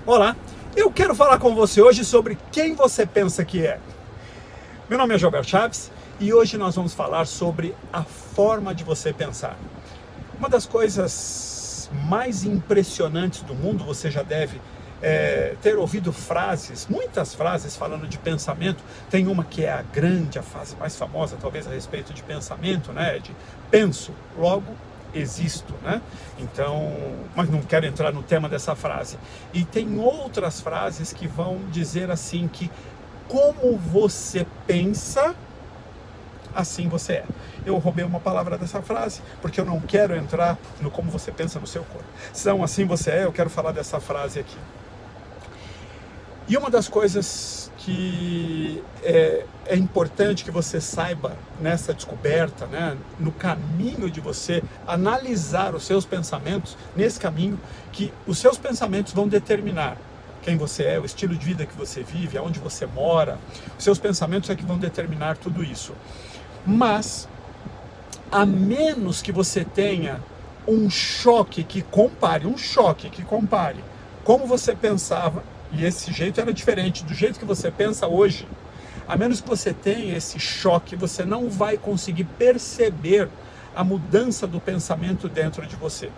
Olá, eu quero falar com você hoje sobre quem você pensa que é. Meu nome é Gilberto Chaves e hoje nós vamos falar sobre a forma de você pensar. Uma das coisas mais impressionantes do mundo, você já deve ter ouvido frases, muitas frases falando de pensamento. Tem uma que é a frase mais famosa, talvez a respeito de pensamento, né? De penso, logo existo, né? Então, mas não quero entrar no tema dessa frase. E tem outras frases que vão dizer assim que como você pensa, assim você é. Eu roubei uma palavra dessa frase, porque eu não quero entrar no como você pensa no seu corpo. Senão, assim você é, eu quero falar dessa frase aqui. E uma das coisas que é importante que você saiba nessa descoberta, né, no caminho de você analisar os seus pensamentos, nesse caminho, que os seus pensamentos vão determinar quem você é, o estilo de vida que você vive, aonde você mora. Os seus pensamentos é que vão determinar tudo isso. Mas, a menos que você tenha um choque que compare como você pensava, e esse jeito era diferente do jeito que você pensa hoje, a menos que você tenha esse choque, você não vai conseguir perceber a mudança do pensamento dentro de você.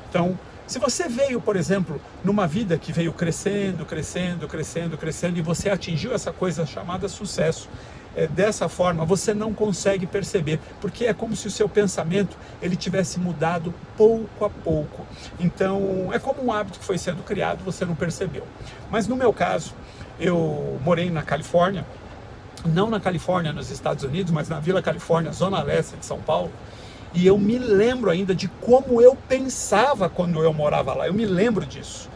Então, se você veio, por exemplo, numa vida que veio crescendo, e você atingiu essa coisa chamada sucesso, dessa forma, você não consegue perceber, porque é como se o seu pensamento ele tivesse mudado pouco a pouco. Então, é como um hábito que foi sendo criado, você não percebeu. Mas no meu caso, eu morei na Califórnia, não na Califórnia, nos Estados Unidos, mas na Vila Califórnia, zona leste de São Paulo, e eu me lembro ainda de como eu pensava quando eu morava lá, eu me lembro disso.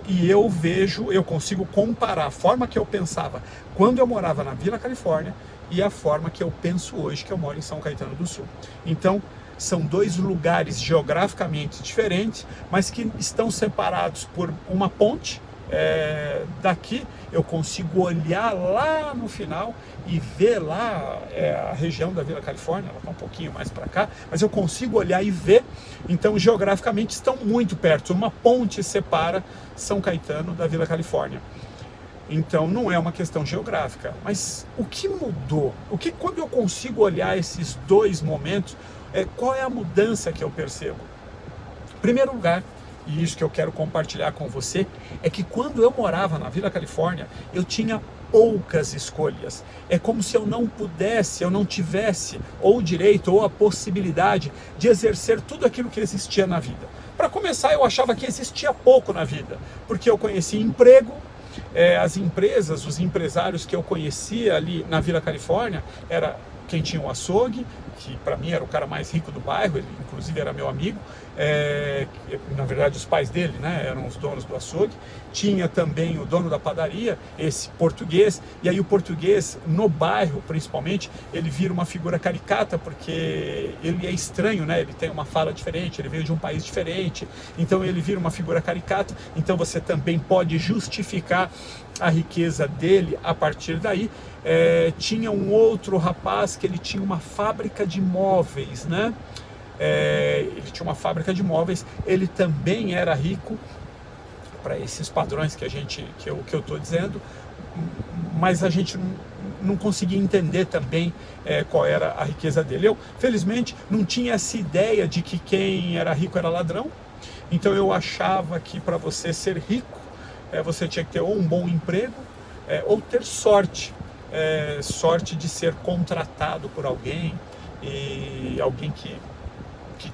E eu consigo comparar a forma que eu pensava quando eu morava na Vila Califórnia e a forma que eu penso hoje que eu moro em São Caetano do Sul. Então, são dois lugares geograficamente diferentes, mas que estão separados por uma ponte. Daqui eu consigo olhar lá no final e ver lá a região da Vila Califórnia, ela está um pouquinho mais para cá, mas eu consigo olhar e ver. Então, geograficamente estão muito perto, uma ponte separa São Caetano da Vila Califórnia. Então, não é uma questão geográfica. Mas o que mudou? Quando eu consigo olhar esses dois momentos, qual é a mudança que eu percebo? Em primeiro lugar, e isso que eu quero compartilhar com você, é que quando eu morava na Vila Califórnia, eu tinha poucas escolhas. É como se eu não tivesse ou o direito ou a possibilidade de exercer tudo aquilo que existia na vida. Para começar, eu achava que existia pouco na vida, porque eu conhecia emprego, as empresas, os empresários que eu conhecia ali na Vila Califórnia, era quem tinha um açougue, que para mim era o cara mais rico do bairro, ele inclusive era meu amigo, na verdade os pais dele, né, eram os donos do açougue. Tinha também o dono da padaria, esse português, e aí o português no bairro principalmente, ele vira uma figura caricata, porque ele é estranho, né, ele tem uma fala diferente, ele veio de um país diferente, então ele vira uma figura caricata, então você também pode justificar a riqueza dele a partir daí. Tinha um outro rapaz que ele tinha uma fábrica de móveis, né? Ele tinha uma fábrica de móveis, ele também era rico para esses padrões que eu estou dizendo, mas a gente não conseguia entender também qual era a riqueza dele. Eu, felizmente, não tinha essa ideia de que quem era rico era ladrão, então eu achava que para você ser rico, você tinha que ter ou um bom emprego, ou ter sorte, sorte de ser contratado por alguém, e alguém que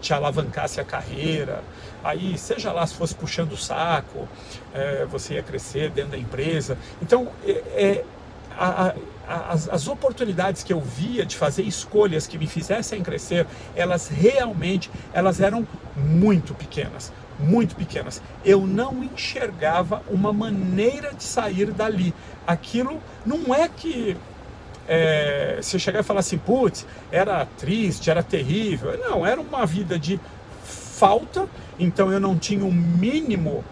te alavancasse a carreira. Aí, seja lá se fosse puxando o saco, você ia crescer dentro da empresa. Então, as oportunidades que eu via de fazer escolhas que me fizessem crescer, elas eram muito pequenas. Muito pequenas. Eu não enxergava uma maneira de sair dali. Aquilo não é que se eu chegar e falar assim, putz, era triste, era terrível. Não, era uma vida de falta, então eu não tinha um mínimo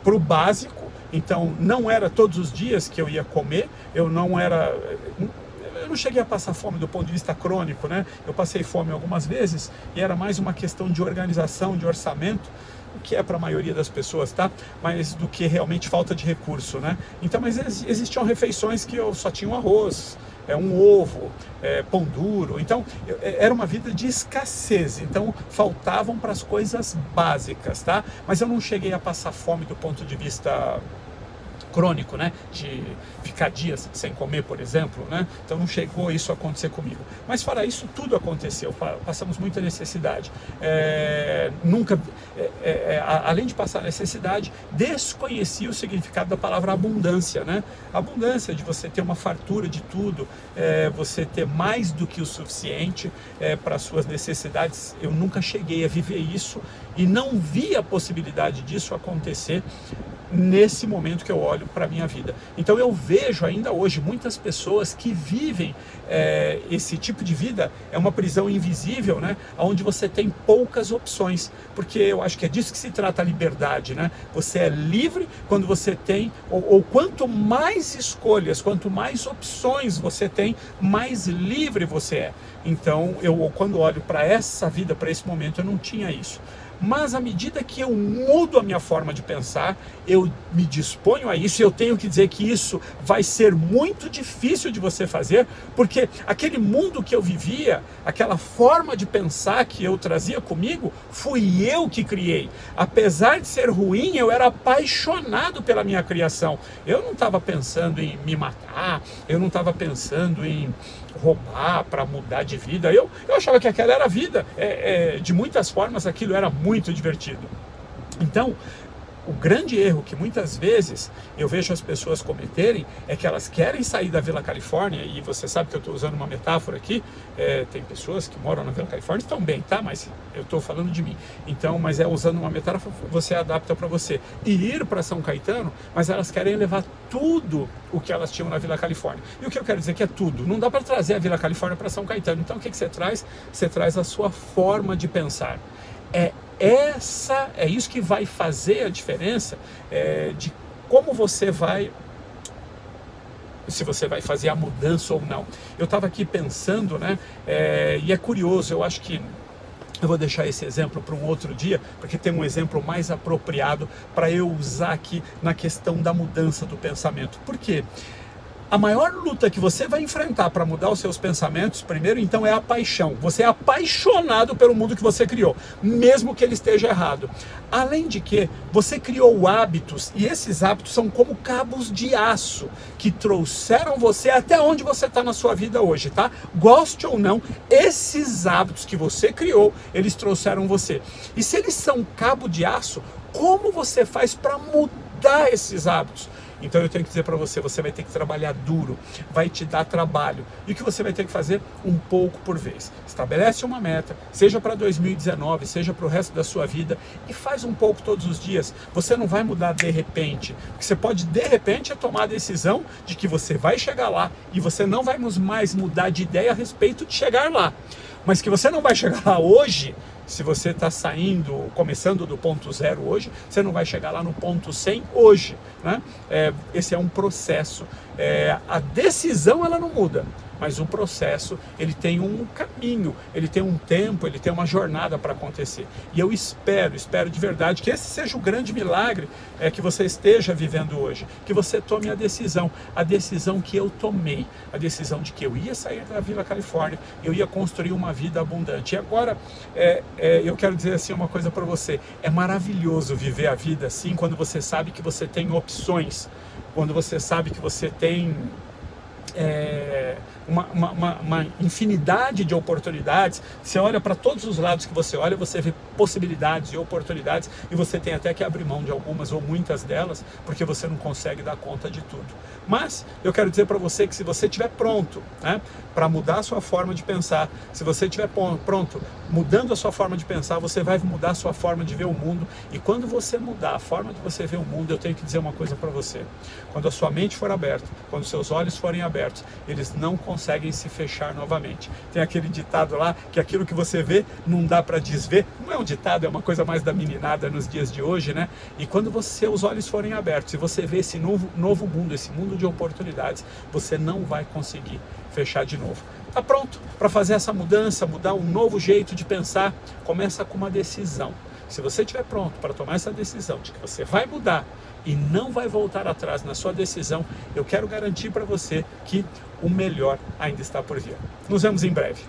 para o básico, então não era todos os dias que eu ia comer, eu não cheguei a passar fome do ponto de vista crônico, né? Eu passei fome algumas vezes e era mais uma questão de organização, de orçamento, o que é para a maioria das pessoas, tá? Mas do que realmente falta de recurso, né? Então, mas existiam refeições que eu só tinha um arroz, um ovo, pão duro. Então, era uma vida de escassez. Então, faltavam para as coisas básicas, tá? Mas eu não cheguei a passar fome do ponto de vista crônico, né, de ficar dias sem comer, por exemplo, né, então não chegou isso a acontecer comigo, mas fora isso tudo aconteceu, passamos muita necessidade, além de passar necessidade, desconhecia o significado da palavra abundância, né, abundância de você ter uma fartura de tudo, você ter mais do que o suficiente para as suas necessidades. Eu nunca cheguei a viver isso e não vi a possibilidade disso acontecer nesse momento que eu olho para a minha vida. Então eu vejo ainda hoje muitas pessoas que vivem esse tipo de vida, é uma prisão invisível, né? Onde você tem poucas opções, porque eu acho que é disso que se trata a liberdade, né? Você é livre quando você tem, ou quanto mais escolhas, quanto mais opções você tem, mais livre você é. Então quando olho para essa vida, para esse momento, eu não tinha isso. Mas à medida que eu mudo a minha forma de pensar, eu me disponho a isso, e eu tenho que dizer que isso vai ser muito difícil de você fazer, porque aquele mundo que eu vivia, aquela forma de pensar que eu trazia comigo, fui eu que criei. Apesar de ser ruim, eu era apaixonado pela minha criação. Eu não estava pensando em me matar, eu não estava pensando em roubar para mudar de vida. Eu achava que aquela era a vida. De muitas formas aquilo era muito divertido. Então, o grande erro que muitas vezes eu vejo as pessoas cometerem é que elas querem sair da Vila Califórnia, e você sabe que eu estou usando uma metáfora aqui, tem pessoas que moram na Vila Califórnia e estão bem, tá? Mas eu estou falando de mim. Então, mas usando uma metáfora, você adapta para você. E ir para São Caetano, mas elas querem levar tudo o que elas tinham na Vila Califórnia. E o que eu quero dizer que é tudo. Não dá para trazer a Vila Califórnia para São Caetano. Então, o que você traz? Você traz a sua forma de pensar. É isso que vai fazer a diferença de como você vai, se você vai fazer a mudança ou não. Eu estava aqui pensando, né, e é curioso, eu acho que eu vou deixar esse exemplo para um outro dia, porque tem um exemplo mais apropriado para eu usar aqui na questão da mudança do pensamento. Por quê? A maior luta que você vai enfrentar para mudar os seus pensamentos, primeiro, então, é a paixão. Você é apaixonado pelo mundo que você criou, mesmo que ele esteja errado. Além de que, você criou hábitos, e esses hábitos são como cabos de aço, que trouxeram você até onde você está na sua vida hoje, tá? Goste ou não, esses hábitos que você criou, eles trouxeram você. E se eles são cabo de aço, como você faz para mudar esses hábitos? Então eu tenho que dizer para você, você vai ter que trabalhar duro, vai te dar trabalho. E o que você vai ter que fazer? Um pouco por vez. Estabelece uma meta, seja para 2019, seja para o resto da sua vida, e faz um pouco todos os dias. Você não vai mudar de repente, porque você pode de repente tomar a decisão de que você vai chegar lá, e você não vai mais mudar de ideia a respeito de chegar lá. Mas que você não vai chegar lá hoje, se você está começando do ponto zero hoje, você não vai chegar lá no ponto 100 hoje, né? Esse é um processo. A decisão, ela não muda, mas o processo, ele tem um caminho, ele tem um tempo, ele tem uma jornada para acontecer. E eu espero de verdade que esse seja o grande milagre que você esteja vivendo hoje, que você tome a decisão que eu tomei, a decisão de que eu ia sair da Vila Califórnia, eu ia construir uma vida abundante. E agora, eu quero dizer assim uma coisa para você, é maravilhoso viver a vida assim, quando você sabe que você tem opções, quando você sabe que você tem uma infinidade de oportunidades. Você olha para todos os lados que você olha, você vê possibilidades e oportunidades, e você tem até que abrir mão de algumas ou muitas delas, porque você não consegue dar conta de tudo. Mas eu quero dizer para você que se você estiver pronto, né, para mudar a sua forma de pensar, se você estiver pronto, mudando a sua forma de pensar, você vai mudar a sua forma de ver o mundo. E quando você mudar a forma de você ver o mundo, eu tenho que dizer uma coisa para você: quando a sua mente for aberta, quando seus olhos forem abertos, eles não conseguem se fechar novamente. Tem aquele ditado lá, que aquilo que você vê não dá para desver. Não é um ditado, é uma coisa mais da meninada nos dias de hoje, né? E quando os olhos forem abertos e você vê esse novo mundo, esse mundo de oportunidades, você não vai conseguir fechar de novo. Tá pronto para fazer essa mudança, mudar um novo jeito de pensar? Começa com uma decisão. Se você estiver pronto para tomar essa decisão de que você vai mudar e não vai voltar atrás na sua decisão, eu quero garantir para você que o melhor ainda está por vir. Nos vemos em breve.